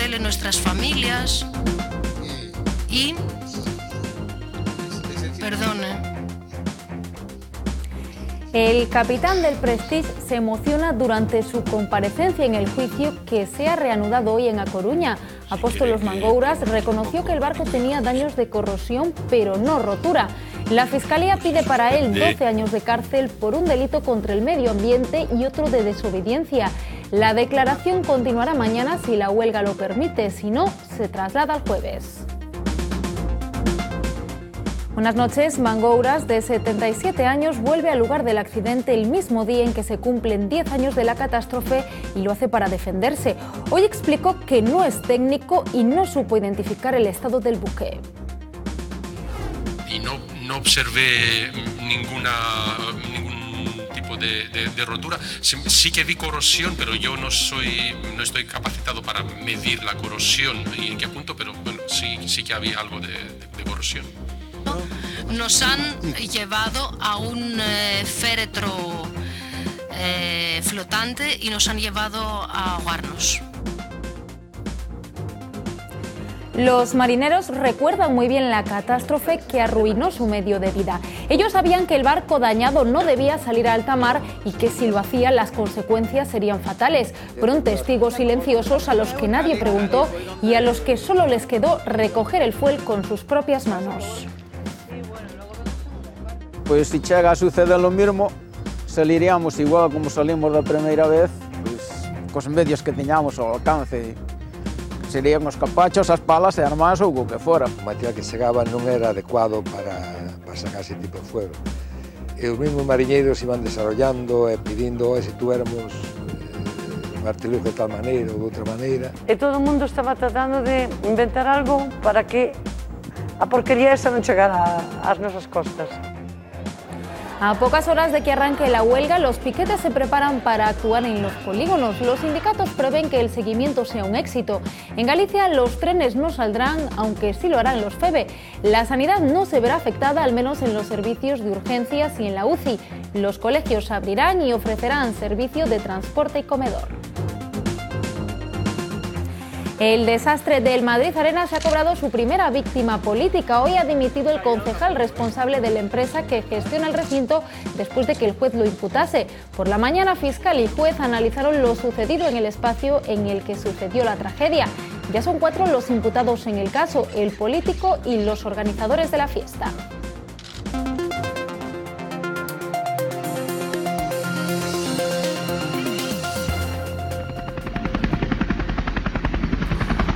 tele nuestras familias y... Perdone. El capitán del Prestige se emociona durante su comparecencia en el juicio que se ha reanudado hoy en A Coruña. Apóstolos Mangouras reconoció que el barco tenía daños de corrosión, pero no rotura. La Fiscalía pide para él 12 años de cárcel por un delito contra el medio ambiente y otro de desobediencia. La declaración continuará mañana si la huelga lo permite, si no, se traslada al jueves. Buenas noches. Mangouras, de 77 años, vuelve al lugar del accidente el mismo día en que se cumplen 10 años de la catástrofe y lo hace para defenderse. Hoy explicó que no es técnico y no supo identificar el estado del buque. Y no observé ningún tipo de rotura. Sí que vi corrosión, pero yo no estoy capacitado para medir la corrosión y en qué punto, pero bueno, sí que había algo de corrosión. Nos han llevado a un féretro flotante y nos han llevado a ahogarnos. Los marineros recuerdan muy bien la catástrofe que arruinó su medio de vida. Ellos sabían que el barco dañado no debía salir a alta mar y que si lo hacía las consecuencias serían fatales. Fueron testigos silenciosos a los que nadie preguntó y a los que solo les quedó recoger el fuel con sus propias manos. Pues si chega a suceder lo mismo, saliríamos igual como salimos la primeira vez, pues, cos medios que teñamos ao alcance. Serían os capachos, as palas e armas ou o que fora. O material que chegaba non era adecuado para sacar ese tipo de fuego. E os mesmos mariñeiros iban desarrollando e pedindo se tuéramos un artilugio de tal maneira ou de outra maneira. E todo o mundo estaba tratando de inventar algo para que a porquería esa non chegara ás nosas costas. A pocas horas de que arranque la huelga, los piquetes se preparan para actuar en los polígonos. Los sindicatos prevén que el seguimiento sea un éxito. En Galicia los trenes no saldrán, aunque sí lo harán los FEBE. La sanidad no se verá afectada, al menos en los servicios de urgencias y en la UCI. Los colegios abrirán y ofrecerán servicio de transporte y comedor. El desastre del Madrid Arena se ha cobrado su primera víctima política. Hoy ha dimitido el concejal responsable de la empresa que gestiona el recinto después de que el juez lo imputase. Por la mañana, fiscal y juez analizaron lo sucedido en el espacio en el que sucedió la tragedia. Ya son 4 los imputados en el caso, el político y los organizadores de la fiesta.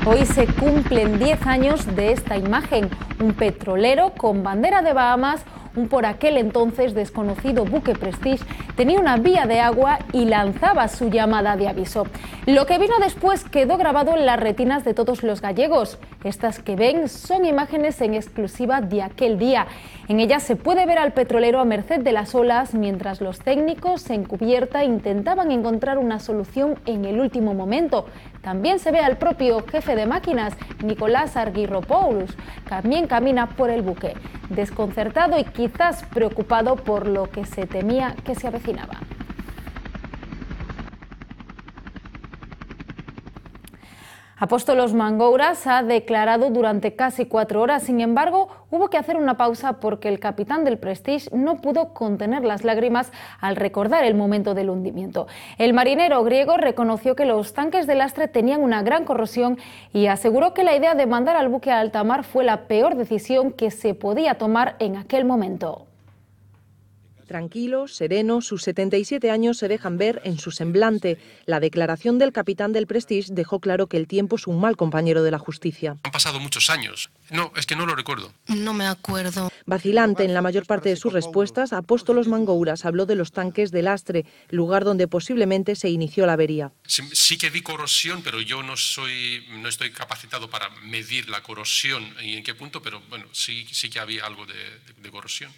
Hoy se cumplen 10 años de esta imagen, un petrolero con bandera de Bahamas, un por aquel entonces desconocido buque Prestige, tenía una vía de agua y lanzaba su llamada de aviso. Lo que vino después quedó grabado en las retinas de todos los gallegos. Estas que ven son imágenes en exclusiva de aquel día. En ellas se puede ver al petrolero a merced de las olas mientras los técnicos en cubierta intentaban encontrar una solución en el último momento. También se ve al propio jefe de máquinas, Nicolás Argyropoulos, también camina por el buque, desconcertado y quizás preocupado por lo que se temía que se avecinaba. Apóstolos Mangouras ha declarado durante casi 4 horas. Sin embargo, hubo que hacer una pausa porque el capitán del Prestige no pudo contener las lágrimas al recordar el momento del hundimiento. El marinero griego reconoció que los tanques de lastre tenían una gran corrosión y aseguró que la idea de mandar al buque a alta mar fue la peor decisión que se podía tomar en aquel momento. Tranquilo, sereno, sus 77 años se dejan ver en su semblante. La declaración del capitán del Prestige dejó claro que el tiempo es un mal compañero de la justicia. Han pasado muchos años. No, es que no lo recuerdo. No me acuerdo. Vacilante en la mayor parte de sus respuestas, Apóstolos Mangouras habló de los tanques de lastre, lugar donde posiblemente se inició la avería. Sí que vi corrosión, pero yo no estoy capacitado para medir la corrosión y en qué punto, pero bueno, sí que había algo de corrosión.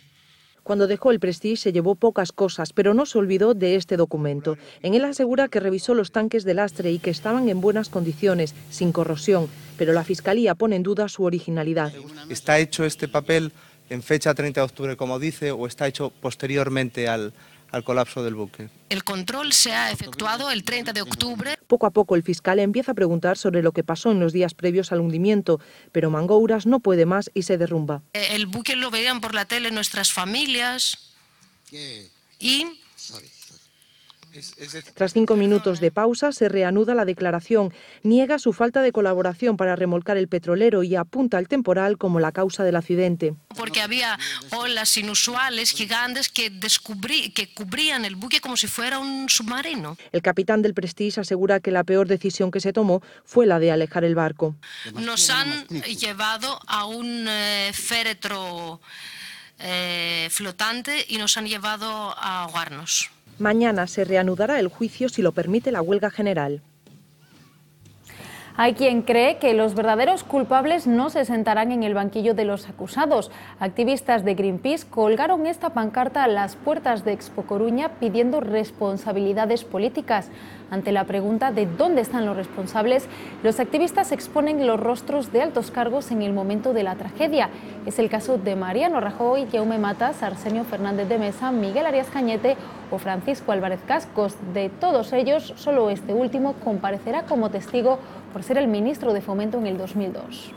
Cuando dejó el Prestige se llevó pocas cosas, pero no se olvidó de este documento. En él asegura que revisó los tanques de lastre y que estaban en buenas condiciones, sin corrosión, pero la Fiscalía pone en duda su originalidad. ¿Está hecho este papel en fecha 30 de octubre, como dice, o está hecho posteriormente al al colapso del buque. El control se ha efectuado el 30 de octubre. Poco a poco el fiscal empieza a preguntar sobre lo que pasó en los días previos al hundimiento, pero Mangouras no puede más y se derrumba. El buque lo veían por la tele nuestras familias y... Tras 5 minutos de pausa, se reanuda la declaración. Niega su falta de colaboración para remolcar el petrolero y apunta al temporal como la causa del accidente. Porque había olas inusuales, gigantes, que cubrían el buque como si fuera un submarino. El capitán del Prestige asegura que la peor decisión que se tomó fue la de alejar el barco. Nos han llevado a un féretro flotante y nos han llevado a ahogarnos. Mañana se reanudará el juicio si lo permite la huelga general. Hay quien cree que los verdaderos culpables no se sentarán en el banquillo de los acusados. Activistas de Greenpeace colgaron esta pancarta a las puertas de Expo Coruña pidiendo responsabilidades políticas. Ante la pregunta de dónde están los responsables, los activistas exponen los rostros de altos cargos en el momento de la tragedia. Es el caso de Mariano Rajoy, Jaume Matas, Arsenio Fernández de Mesa, Miguel Arias Cañete o Francisco Álvarez Cascos. De todos ellos, solo este último comparecerá como testigo por ser el ministro de Fomento en el 2002.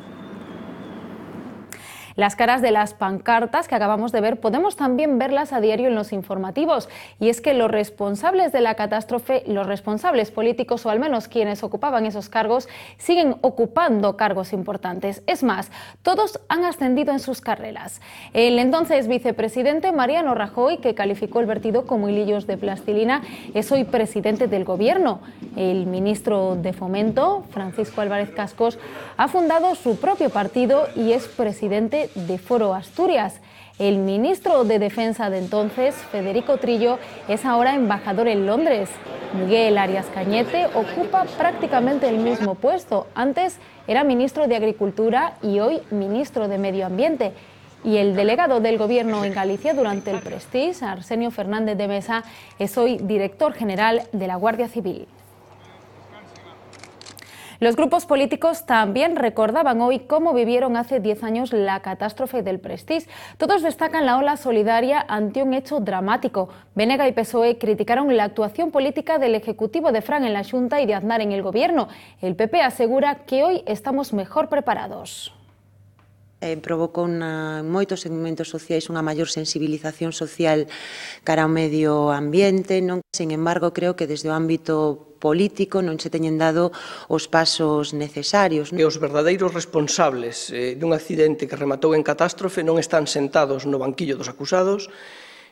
Las caras de las pancartas que acabamos de ver podemos también verlas a diario en los informativos. Y es que los responsables de la catástrofe, los responsables políticos o al menos quienes ocupaban esos cargos, siguen ocupando cargos importantes. Es más, todos han ascendido en sus carreras. El entonces vicepresidente Mariano Rajoy, que calificó el vertido como hilillos de plastilina, es hoy presidente del gobierno. El ministro de Fomento, Francisco Álvarez Cascos, ha fundado su propio partido y es presidente de Foro Asturias. El ministro de Defensa de entonces, Federico Trillo, es ahora embajador en Londres. Miguel Arias Cañete ocupa prácticamente el mismo puesto. Antes era ministro de Agricultura y hoy ministro de Medio Ambiente. Y el delegado del Gobierno en Galicia durante el Prestige, Arsenio Fernández de Mesa, es hoy director general de la Guardia Civil. Los grupos políticos también recordaban hoy cómo vivieron hace 10 años la catástrofe del Prestige. Todos destacan la ola solidaria ante un hecho dramático. Venega y PSOE criticaron la actuación política del Ejecutivo de Fran en la Xunta y de Aznar en el Gobierno. El PP asegura que hoy estamos mejor preparados. Provocou moitos segmentos sociais unha maior sensibilización social cara ao medio ambiente. Sin embargo, creo que desde o ámbito político non se teñen dado os pasos necesarios. E os verdadeiros responsables dun accidente que rematou en catástrofe non están sentados no banquillo dos acusados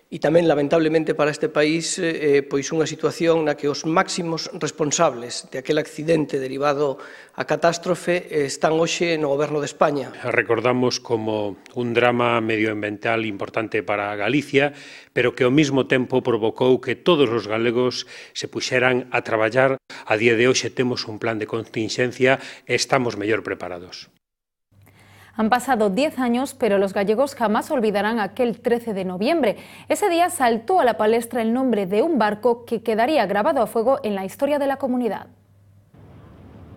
e tamén, lamentablemente, para este país, pois unha situación na que os máximos responsables de aquel accidente derivado a catástrofe están hoxe no Goberno de España. Recordamos como un drama medioambiental importante para Galicia, pero que ao mesmo tempo provocou que todos os galegos se puxeran a traballar. A día de hoxe temos un plan de contingencia e estamos mellor preparados. Han pasado 10 años, pero los gallegos jamás olvidarán aquel 13 de noviembre. Ese día saltó a la palestra el nombre de un barco que quedaría grabado a fuego en la historia de la comunidad.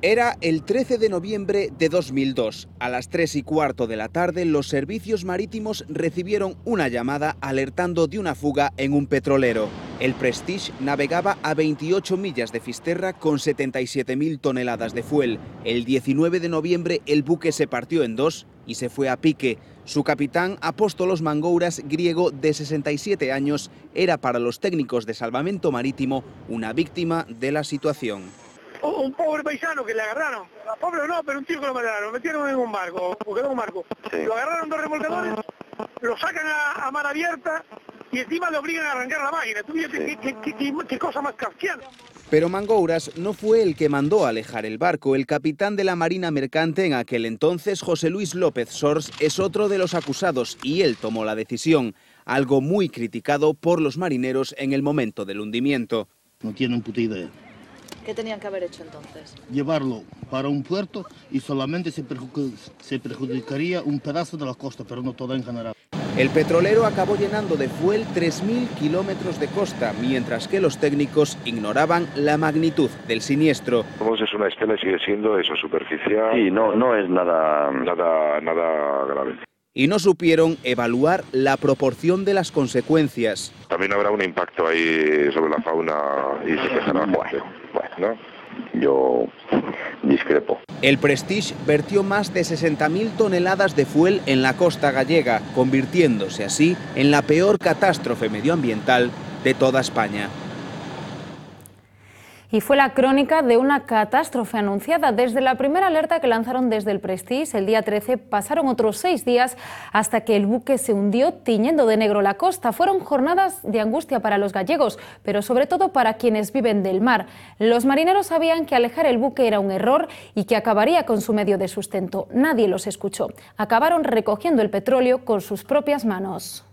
Era el 13 de noviembre de 2002. A las 3:15 de la tarde, los servicios marítimos recibieron una llamada alertando de una fuga en un petrolero. El Prestige navegaba a 28 millas de Fisterra con 77.000 toneladas de fuel. El 19 de noviembre, el buque se partió en dos y se fue a pique. Su capitán, Apóstolos Mangouras, griego de 67 años, era para los técnicos de salvamento marítimo una víctima de la situación. Un pobre paisano que le agarraron, pobre no, pero un tío que lo mataron, lo metieron en un barco, porque era un barco. Sí. Lo agarraron dos remolcadores, lo sacan a mar abierta y encima le obligan a arrancar la máquina. Tú dices, qué cosa más kafkiana. Pero Mangouras no fue el que mandó alejar el barco. El capitán de la Marina Mercante en aquel entonces, José Luis López Sors, es otro de los acusados y él tomó la decisión, algo muy criticado por los marineros en el momento del hundimiento. No tienen puta idea. ¿Qué tenían que haber hecho entonces? Llevarlo para un puerto y solamente se perjudicaría un pedazo de la costa, pero no toda en general. El petrolero acabó llenando de fuel 3.000 kilómetros de costa, mientras que los técnicos ignoraban la magnitud del siniestro. Es una estela y sigue siendo eso, superficial y no es nada grave. y no supieron evaluar la proporción de las consecuencias. También habrá un impacto ahí sobre la fauna y se quejará la gente, ¿no? Yo discrepo. El Prestige vertió más de 60.000 toneladas de fuel en la costa gallega, convirtiéndose así en la peor catástrofe medioambiental de toda España. Y fue la crónica de una catástrofe anunciada. Desde la primera alerta que lanzaron desde el Prestige el día 13 pasaron otros 6 días hasta que el buque se hundió tiñendo de negro la costa. Fueron jornadas de angustia para los gallegos, pero sobre todo para quienes viven del mar. Los marineros sabían que alejar el buque era un error y que acabaría con su medio de sustento. Nadie los escuchó. Acabaron recogiendo el petróleo con sus propias manos.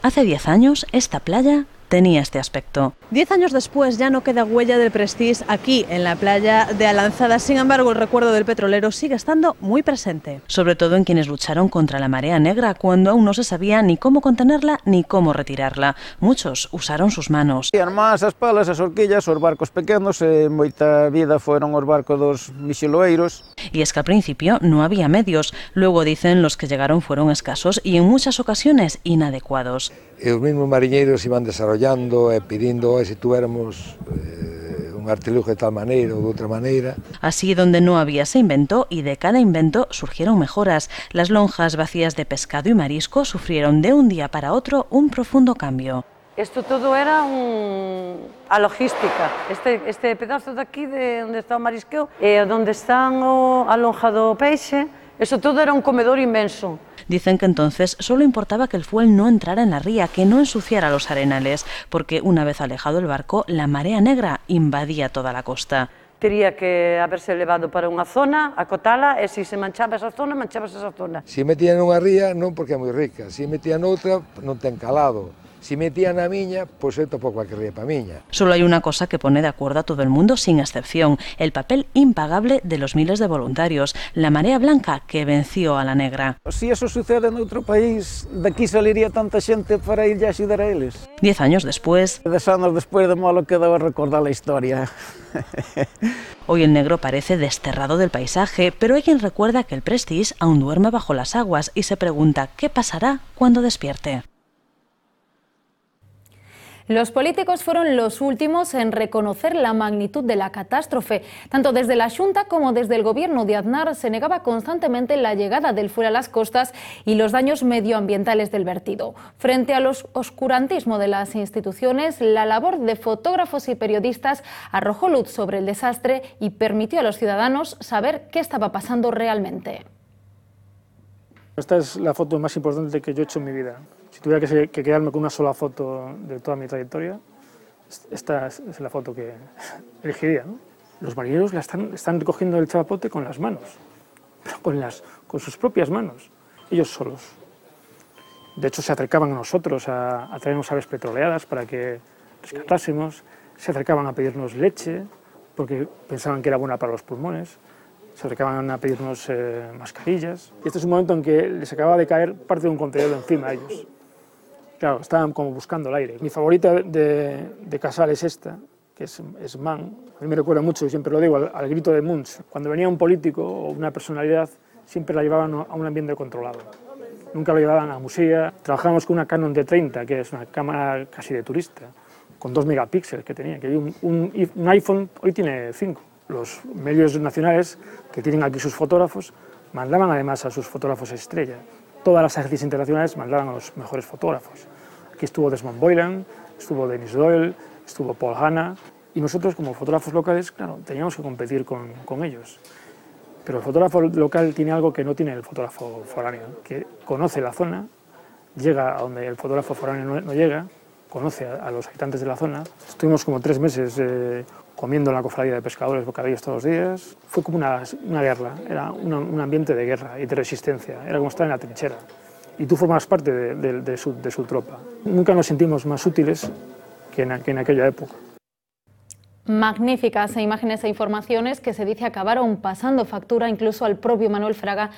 Hace 10 años, esta playa tenía este aspecto. 10 años después ya no queda huella del Prestige aquí en la playa de Alanzada. Sin embargo, el recuerdo del petrolero sigue estando muy presente. Sobre todo en quienes lucharon contra la marea negra cuando aún no se sabía ni cómo contenerla ni cómo retirarla. Muchos usaron sus manos. E armas as palas, as horquillas, os barcos pequenos, moita vida fueron os barcos dos mixiloeiros. Y es que al principio no había medios. Luego dicen los que llegaron fueron escasos y en muchas ocasiones inadecuados. E os mismos mariñeiros iban desarrollando e pedindo se tuéramos un artilugio de tal maneira ou de outra maneira. Así, donde no había se inventó y de cada invento surgieron mejoras. Las lonjas vacías de pescado y marisco sufrieron de un día para otro un profundo cambio. Isto todo era a logística. Este pedazo de aquí, de onde está o marisqueo, e onde están a lonja do peixe, eso todo era un comedor inmenso. Dicen que entonces solo importaba que el fuel no entrara en la ría, que no ensuciara los arenales, porque una vez alejado el barco, la marea negra invadía toda la costa. Tería que haberse levado para unha zona, acotala, e se manchaba esa zona, manchabas esa zona. Se metían nunha ría, non porque é moi rica, se metían noutra, non ten calado. Si metían a miña, pois eu tampouco a querría pa miña. Solo hay una cosa que pone de acuerdo a todo el mundo sin excepción, el papel impagable de los miles de voluntarios, la marea blanca que venció a la negra. Si eso sucede en outro país, daqui saliría tanta xente para ir a axudar a eles. 10 años después... 10 anos despois de malo quedou a recordar a historia. Hoy el negro parece desterrado del paisaje, pero hay quien recuerda que el Prestige aún duerme bajo las aguas y se pregunta qué pasará cuando despierte. Los políticos fueron los últimos en reconocer la magnitud de la catástrofe. Tanto desde la Xunta como desde el gobierno de Aznar se negaba constantemente la llegada del fuel a las costas y los daños medioambientales del vertido. Frente al oscurantismo de las instituciones, la labor de fotógrafos y periodistas arrojó luz sobre el desastre y permitió a los ciudadanos saber qué estaba pasando realmente. Esta es la foto más importante que yo he hecho en mi vida. Si tuviera que quedarme con una sola foto de toda mi trayectoria, esta es la foto que elegiría, ¿no? Los marineros están recogiendo el chapapote con las manos, pero con sus propias manos, ellos solos. De hecho, se acercaban a nosotros a traernos aves petroleadas para que rescatásemos, se acercaban a pedirnos leche porque pensaban que era buena para los pulmones, se acercaban a pedirnos mascarillas. Y este es un momento en que les acababa de caer parte de un contenedor encima a ellos. Claro, estaban como buscando el aire. Mi favorita de Casal es esta, que es Man. A mí me recuerda mucho, y siempre lo digo, al grito de Munch. Cuando venía un político o una personalidad, siempre la llevaban a un ambiente controlado. Nunca lo llevaban a Musea. Trabajábamos con una Canon D30, que es una cámara casi de turista, con 2 megapíxeles que tenía. Que un iPhone hoy tiene 5. Los medios nacionales, que tienen aquí sus fotógrafos, mandaban además a sus fotógrafos estrella. Todas las agencias internacionales mandaban a los mejores fotógrafos. Aquí estuvo Desmond Boylan, estuvo Dennis Doyle, estuvo Paul Hanna, y nosotros como fotógrafos locales, claro, teníamos que competir con ellos. Pero el fotógrafo local tiene algo que no tiene el fotógrafo foráneo, que conoce la zona, llega a donde el fotógrafo foráneo no llega, conoce a los habitantes de la zona. Estuvimos como 3 meses comiendo en la cofradía de pescadores bocadillos todos los días. Fue como una guerra, era un ambiente de guerra y de resistencia, era como estar en la trinchera. Y tú formas parte de su tropa. Nunca nos sentimos más útiles que en aquella época. Magníficas imágenes e informaciones que se dice acabaron pasando factura incluso al propio Manuel Fraga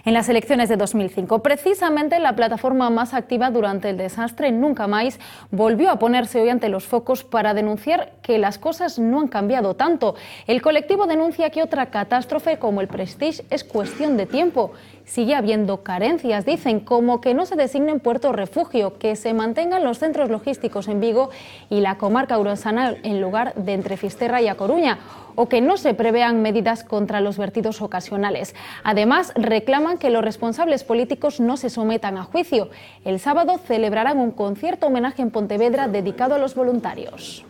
en las elecciones de 2005. Precisamente la plataforma más activa durante el desastre, Nunca Máis, volvió a ponerse hoy ante los focos para denunciar que las cosas no han cambiado tanto. El colectivo denuncia que otra catástrofe como el Prestige es cuestión de tiempo sigue habiendo carencias, dicen, como que no se designen puertos refugio, que se mantengan los centros logísticos en Vigo y la comarca ourensana en lugar de entre Fisterra y A Coruña, o que no se prevean medidas contra los vertidos ocasionales. Además, reclaman que los responsables políticos no se sometan a juicio. El sábado celebrarán un concierto homenaje en Pontevedra dedicado a los voluntarios.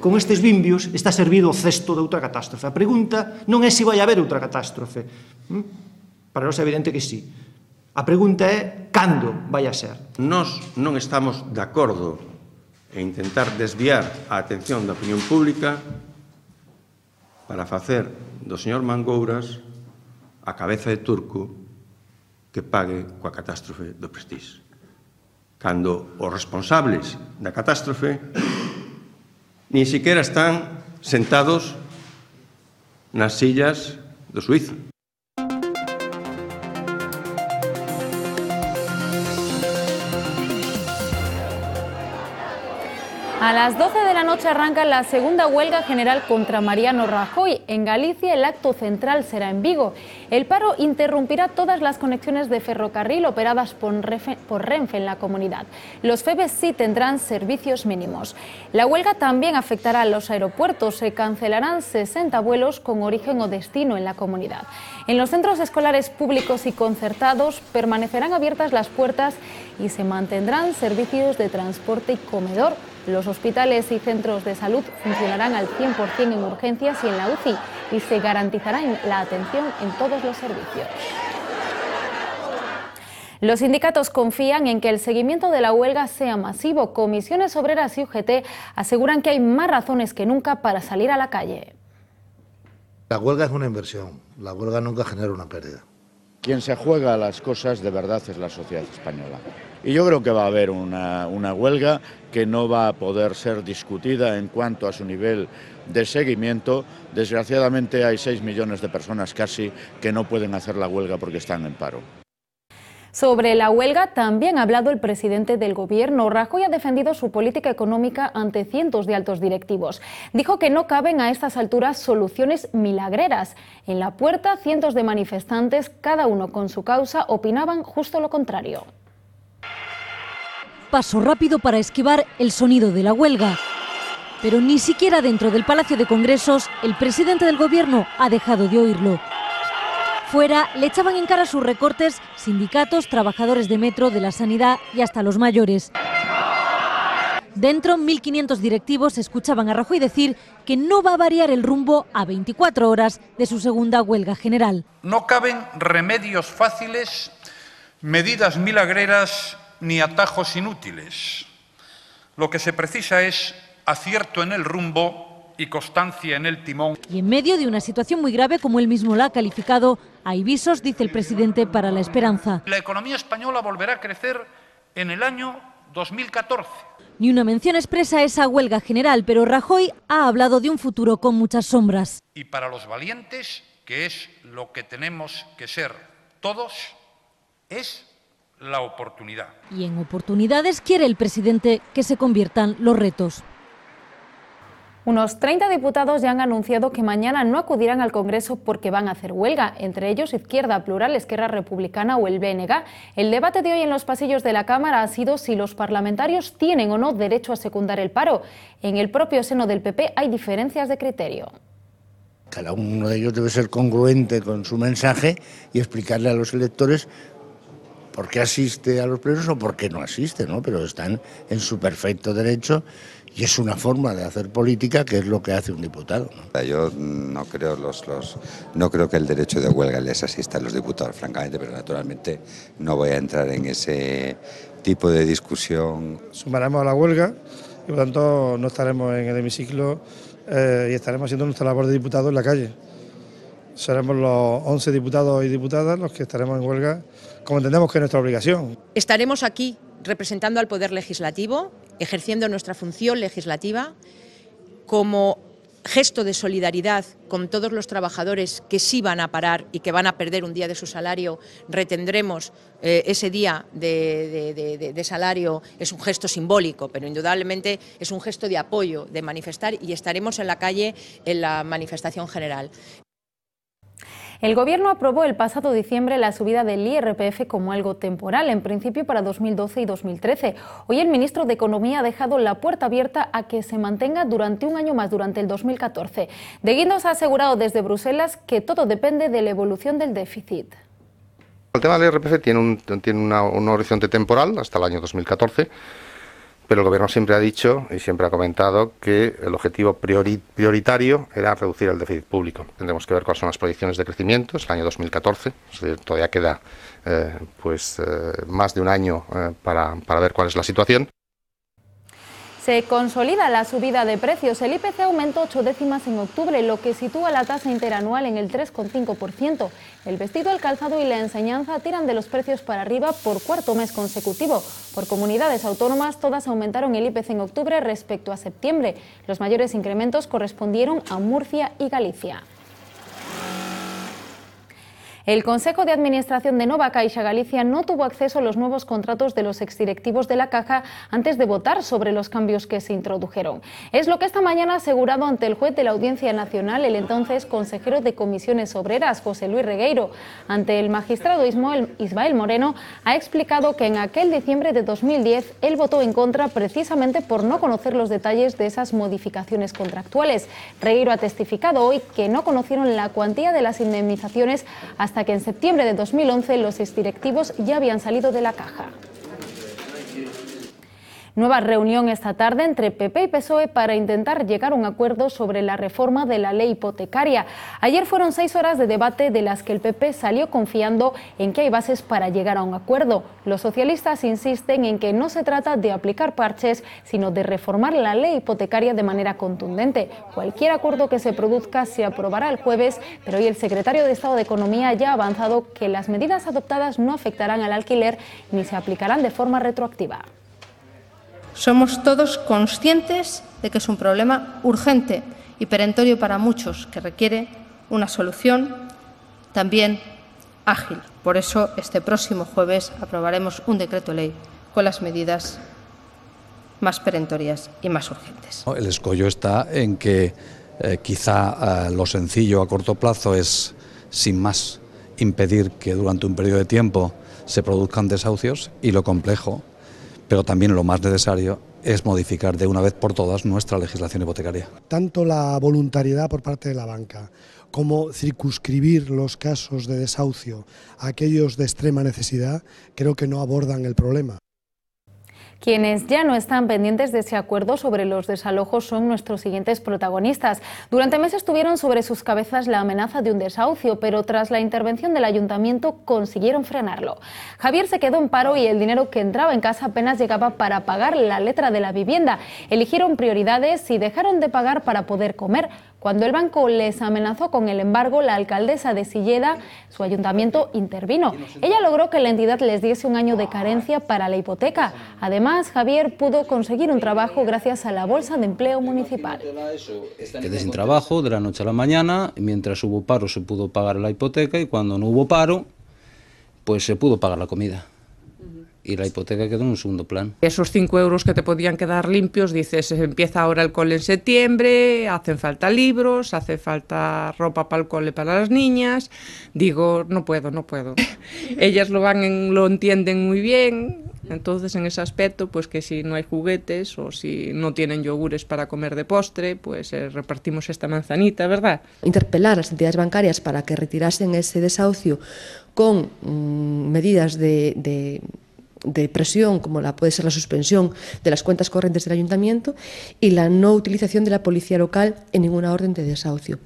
Con estes vimbios está servido o cesto de outra catástrofe. A pregunta non é se vai haber outra catástrofe. Para nós é evidente que sí. A pregunta é cando vai a ser. Nós non estamos de acordo en intentar desviar a atención da opinión pública para facer do señor Mangouras a cabeza de turco que pague coa catástrofe do Prestige. Cando os responsables da catástrofe nin siquiera están sentados nas sillas do Suízo. A las 12 de la noche arranca la segunda huelga general contra Mariano Rajoy. En Galicia el acto central será en Vigo. El paro interrumpirá todas las conexiones de ferrocarril operadas por Renfe en la comunidad. Los FEBES sí tendrán servicios mínimos. La huelga también afectará a los aeropuertos. Se cancelarán 60 vuelos con origen o destino en la comunidad. En los centros escolares públicos y concertados permanecerán abiertas las puertas y se mantendrán servicios de transporte y comedor. Los hospitales y centros de salud funcionarán al 100% en urgencias y en la UCI y se garantizará la atención en todos los servicios. Los sindicatos confían en que el seguimiento de la huelga sea masivo. Comisiones Obreras y UGT aseguran que hay más razones que nunca para salir a la calle. La huelga es una inversión, la huelga nunca genera una pérdida. Quien se juega las cosas de verdad es la sociedad española. Y yo creo que va a haber una huelga que no va a poder ser discutida en cuanto a su nivel de seguimiento. Desgraciadamente hay 6 millones de personas casi que no pueden hacer la huelga porque están en paro. Sobre la huelga también ha hablado el presidente del Gobierno. Rajoy ha defendido su política económica ante cientos de altos directivos. Dijo que no caben a estas alturas soluciones milagreras. En La Puerta, cientos de manifestantes, cada uno con su causa, opinaban justo lo contrario. Paso rápido para esquivar el sonido de la huelga. Pero ni siquiera dentro del Palacio de Congresos el presidente del Gobierno ha dejado de oírlo. Fuera le echaban en cara sus recortes sindicatos, trabajadores de metro, de la sanidad y hasta los mayores. Dentro, 1.500 directivos escuchaban a Rajoy decir que no va a variar el rumbo a 24 horas de su segunda huelga general. No caben remedios fáciles, medidas milagreras ni atajos inútiles. Lo que se precisa es acierto en el rumbo y constancia en el timón. Y en medio de una situación muy grave, como él mismo la ha calificado, hay visos, dice el presidente, para la esperanza. La economía española volverá a crecer en el año 2014. Ni una mención expresa a esa huelga general, pero Rajoy ha hablado de un futuro con muchas sombras. Y para los valientes, que es lo que tenemos que ser todos, es la oportunidad. Y en oportunidades quiere el presidente que se conviertan los retos. Unos 30 diputados ya han anunciado que mañana no acudirán al Congreso porque van a hacer huelga, entre ellos Izquierda Plural, Esquerra Republicana o el BNG. El debate de hoy en los pasillos de la Cámara ha sido si los parlamentarios tienen o no derecho a secundar el paro. En el propio seno del PP hay diferencias de criterio. Cada uno de ellos debe ser congruente con su mensaje y explicarle a los electores por qué asiste a los plenos o por qué no asiste, ¿no? Pero están en su perfecto derecho. Y es una forma de hacer política que es lo que hace un diputado, ¿no? Yo no creo que el derecho de huelga les asista a los diputados, francamente, pero naturalmente no voy a entrar en ese tipo de discusión. Sumaremos a la huelga y por tanto no estaremos en el hemiciclo y estaremos haciendo nuestra labor de diputados en la calle. Seremos los 11 diputados y diputadas los que estaremos en huelga, como entendemos que es nuestra obligación. Estaremos aquí representando al Poder Legislativo, ejerciendo nuestra función legislativa como gesto de solidaridad con todos los trabajadores que sí van a parar y que van a perder un día de su salario. Retendremos ese día de salario. Es un gesto simbólico, pero indudablemente es un gesto de apoyo, de manifestar, y estaremos en la calle en la manifestación general. El Gobierno aprobó el pasado diciembre la subida del IRPF como algo temporal, en principio para 2012 y 2013. Hoy el ministro de Economía ha dejado la puerta abierta a que se mantenga durante un año más, durante el 2014. De Guindos ha asegurado desde Bruselas que todo depende de la evolución del déficit. El tema del IRPF tiene un horizonte temporal hasta el año 2014. Pero el Gobierno siempre ha dicho y siempre ha comentado que el objetivo prioritario era reducir el déficit público. Tendremos que ver cuáles son las proyecciones de crecimiento, es el año 2014, todavía queda más de un año para ver cuál es la situación. Se consolida la subida de precios. El IPC aumentó 8 décimas en octubre, lo que sitúa la tasa interanual en el 3,5%. El vestido, el calzado y la enseñanza tiran de los precios para arriba por cuarto mes consecutivo. Por comunidades autónomas, todas aumentaron el IPC en octubre respecto a septiembre. Los mayores incrementos correspondieron a Murcia y Galicia. El Consejo de Administración de Nova Caixa Galicia no tuvo acceso a los nuevos contratos de los exdirectivos de la Caja antes de votar sobre los cambios que se introdujeron. Es lo que esta mañana ha asegurado ante el juez de la Audiencia Nacional el entonces consejero de Comisiones Obreras, José Luis Regueiro. Ante el magistrado Ismael Moreno, ha explicado que en aquel diciembre de 2010 él votó en contra precisamente por no conocer los detalles de esas modificaciones contractuales. Regueiro ha testificado hoy que no conocieron la cuantía de las indemnizaciones hasta que en septiembre de 2011 los exdirectivos ya habían salido de la Caja. Nueva reunión esta tarde entre PP y PSOE para intentar llegar a un acuerdo sobre la reforma de la ley hipotecaria. Ayer fueron 6 horas de debate de las que el PP salió confiando en que hay bases para llegar a un acuerdo. Los socialistas insisten en que no se trata de aplicar parches, sino de reformar la ley hipotecaria de manera contundente. Cualquier acuerdo que se produzca se aprobará el jueves, pero hoy el secretario de Estado de Economía ya ha avanzado que las medidas adoptadas no afectarán al alquiler ni se aplicarán de forma retroactiva. Somos todos conscientes de que es un problema urgente y perentorio para muchos, que requiere una solución también ágil. Por eso, este próximo jueves aprobaremos un decreto ley con las medidas más perentorias y más urgentes. El escollo está en que quizá lo sencillo a corto plazo es, sin más, impedir que durante un periodo de tiempo se produzcan desahucios, y lo complejo, pero también lo más necesario, es modificar de una vez por todas nuestra legislación hipotecaria. Tanto la voluntariedad por parte de la banca como circunscribir los casos de desahucio a aquellos de extrema necesidad, creo que no abordan el problema. Quienes ya no están pendientes de ese acuerdo sobre los desalojos son nuestros siguientes protagonistas. Durante meses tuvieron sobre sus cabezas la amenaza de un desahucio, pero tras la intervención del ayuntamiento consiguieron frenarlo. Javier se quedó en paro y el dinero que entraba en casa apenas llegaba para pagar la letra de la vivienda. Eligieron prioridades y dejaron de pagar para poder comer. Cuando el banco les amenazó con el embargo, la alcaldesa de Silleda, su ayuntamiento, intervino. Ella logró que la entidad les diese un año de carencia para la hipoteca. Además, Javier pudo conseguir un trabajo gracias a la Bolsa de Empleo Municipal. Quedé sin trabajo de la noche a la mañana, mientras hubo paro se pudo pagar la hipoteca y cuando no hubo paro, pues se pudo pagar la comida. Y la hipoteca quedó en un segundo plan. Esos 5 euros que te podían quedar limpios, dices, empieza ahora el cole en septiembre, hacen falta libros, hace falta ropa para el cole para las niñas. Digo, no puedo. Ellas lo entienden muy bien, entonces en ese aspecto, pues que si no hay juguetes o si no tienen yogures para comer de postre, pues repartimos esta manzanita, ¿verdad? Interpelar a las entidades bancarias para que retirasen ese desahucio con medidas de presión, como puede ser la suspensión de las cuentas corrientes del ayuntamiento y la no utilización de la policía local en ninguna orden de desahucio.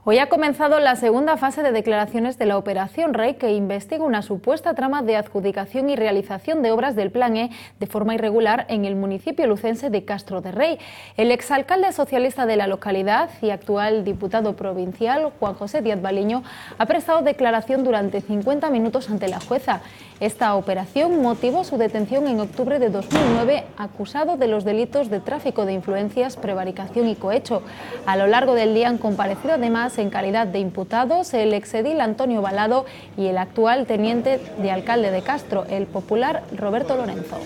Hoy ha comenzado la segunda fase de declaraciones de la Operación Rey, que investiga una supuesta trama de adjudicación y realización de obras del Plan E de forma irregular en el municipio lucense de Castro de Rey. El exalcalde socialista de la localidad y actual diputado provincial, Juan José Díaz Baliño, ha prestado declaración durante 50 minutos ante la jueza. Esta operación motivó su detención en octubre de 2009, acusado de los delitos de tráfico de influencias, prevaricación y cohecho. A lo largo del día han comparecido además en calidad de imputados el exedil Antonio Balado y el actual teniente de alcalde de Castro, el popular Roberto Lorenzo.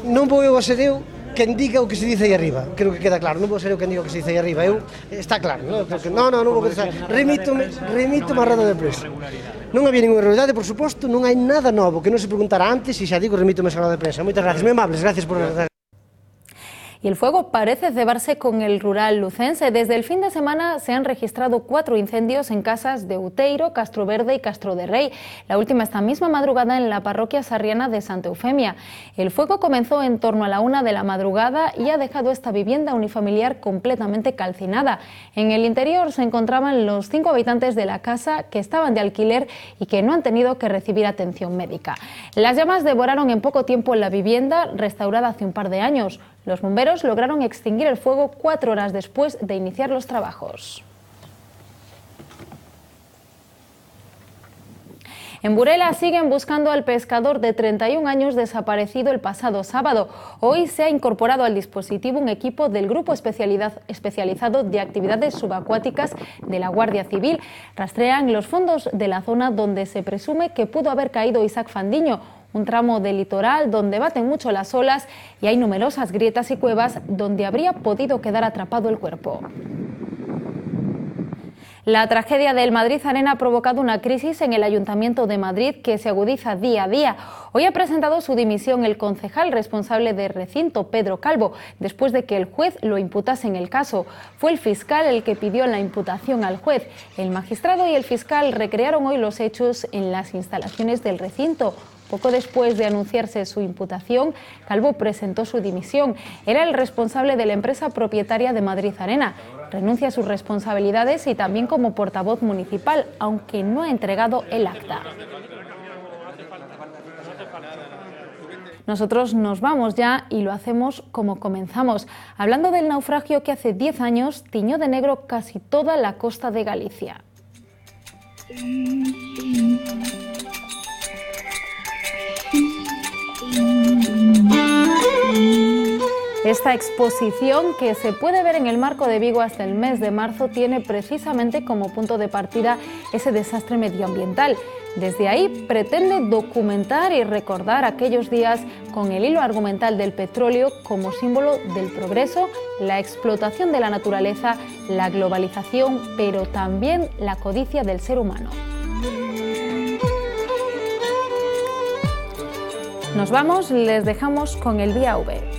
Non vou eu a ser eu quen diga o que se dice aí arriba, creo que queda claro, non vou ser eu quen diga o que se dice aí arriba, está claro, non? Non vou contestar, remítome a roda de prensa. Non había ninguna irregularidade, por suposto, non hai nada novo que non se preguntara antes e xa digo, remítome a roda de prensa. Moitas gracias, moi amables, gracias por... Y el fuego parece cebarse con el rural lucense. Desde el fin de semana se han registrado 4 incendios en casas de Uteiro, Castroverde y Castro de Rey. La última esta misma madrugada en la parroquia sarriana de Santa Eufemia. El fuego comenzó en torno a la 1 de la madrugada y ha dejado esta vivienda unifamiliar completamente calcinada. En el interior se encontraban los 5 habitantes de la casa que estaban de alquiler y que no han tenido que recibir atención médica. Las llamas devoraron en poco tiempo la vivienda, restaurada hace un par de años. Los bomberos lograron extinguir el fuego 4 horas después de iniciar los trabajos. En Burela siguen buscando al pescador de 31 años desaparecido el pasado sábado. Hoy se ha incorporado al dispositivo un equipo del Grupo Especializado de Actividades Subacuáticas de la Guardia Civil. Rastrean los fondos de la zona donde se presume que pudo haber caído Isaac Fandiño, un tramo del litoral donde baten mucho las olas y hay numerosas grietas y cuevas donde habría podido quedar atrapado el cuerpo. La tragedia del Madrid Arena ha provocado una crisis en el Ayuntamiento de Madrid que se agudiza día a día. Hoy ha presentado su dimisión el concejal responsable de recinto, Pedro Calvo, después de que el juez lo imputase en el caso. Fue el fiscal el que pidió la imputación al juez. El magistrado y el fiscal recrearon hoy los hechos en las instalaciones del recinto. Poco después de anunciarse su imputación, Calvo presentó su dimisión. Era el responsable de la empresa propietaria de Madrid Arena. Renuncia a sus responsabilidades y también como portavoz municipal, aunque no ha entregado el acta. Nosotros nos vamos ya y lo hacemos como comenzamos, hablando del naufragio que hace 10 años tiñó de negro casi toda la costa de Galicia. Esta exposición, que se puede ver en el Marco de Vigo hasta el mes de marzo, tiene precisamente como punto de partida ese desastre medioambiental. Desde ahí pretende documentar y recordar aquellos días con el hilo argumental del petróleo como símbolo del progreso, la explotación de la naturaleza, la globalización, pero también la codicia del ser humano. Nos vamos, les dejamos con el Vía V.